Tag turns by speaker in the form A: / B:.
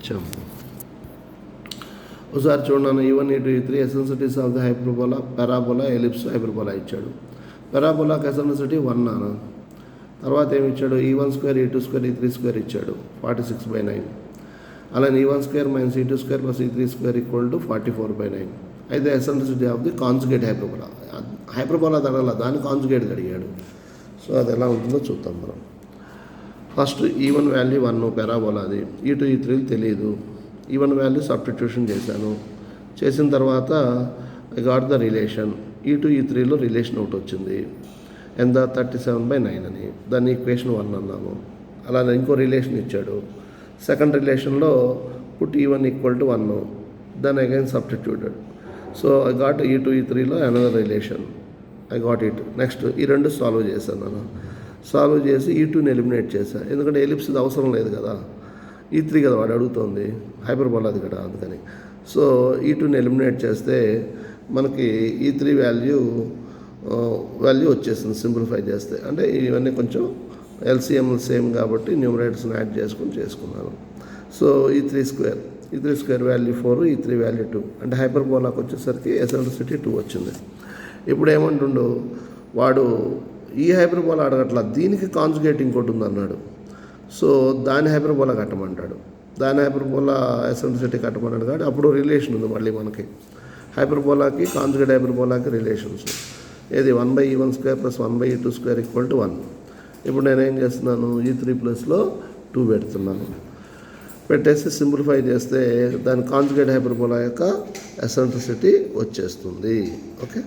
A: ఇచ్చాము. ఒకసారి చూడండి, E1 E2 E3 eccentricities of the hyperbola, parabola, ellipse, hyperbola ఇచ్చాడు. పారాబోలాకి ఎసెన్సిటీ 1 నాన్న. తర్వాత ఏమి ఇచ్చాడు? E1² E2² E3² ఇచ్చాడు 46/9. అలానే E1² - E2² + E3² = 44/9. అయితే eccentricity of the conjugate hyperbola, hyperbola అడగల, దాన్ని కాంజుగేట్ అడిగాడు. సో అది ఎలా ఉంటుందో చూద్దాం మనం. First E1 value 1 పారాబోలాది, E2 E3 తెలియదు. E1 వాల్యూ సబ్స్టిట్యూషన్ చేశాను. చేసిన తర్వాత I got the relation. E2 E3లో రిలేషన్ ఒకటి వచ్చింది, ఎంత? 37/9 అని. దాన్ని ఈక్వేషన్ 1 అన్నాము. అలానే ఇంకో రిలేషన్ ఇచ్చాడు. సెకండ్ రిలేషన్లో put E1 = 1, then again substituted. So I got E2 E3లో another relation, I got it. Next ఈ రెండు సాల్వ్ చేశాను నేను. సాల్వ్ చేసి E2ని ఎలిమినేట్ చేశాను, ఎందుకంటే ఎలిప్స్ అవసరం లేదు కదా, E3 కదా వాడు అడుగుతోంది, హైపర్బోలాది కదా అందుకని. సో E2ని ఎలిమినేట్ చేస్తే మనకి E3 వాల్యూ వచ్చేసింది సింప్లిఫై చేస్తే. అంటే ఇవన్నీ కొంచెం LCM సేమ్ కాబట్టి న్యూమరేటర్స్ని యాడ్ చేసుకున్నాను. So E3² value 4, E3 value 2. అంటే హైపర్బోలాకి వచ్చేసరికి ఎసెన్సిటీ 2 వచ్చింది. ఇప్పుడు ఏమంటుండు వాడు, ఈ హైపర్బోలా అడగట్లా, దీనికి కాంజుగేట్ ఇంకోటి ఉందన్నాడు. సో దాని హైపర్బోలా కట్టమంటాడు, దాని హైపర్బోలా ఎసెన్సిటీ కట్టమన్నాడు. కాబట్టి అప్పుడు రిలేషన్ ఉంది మళ్ళీ మనకి, హైపర్బోలాకి కాంజుగేట్ హైపర్బోలాకి రిలేషన్స్. ఏది? 1/E1² + 1/E2² = 1. ఇప్పుడు నేనేం చేస్తున్నాను? E3 ప్లస్లో 2 పెడుతున్నాను. పెట్టేసి సింప్లిఫై చేస్తే దాని కాంజుగేట్ హైపర్బోలా యొక్క ఎసెంట్రిసిటీ వచ్చేస్తుంది. ఓకే.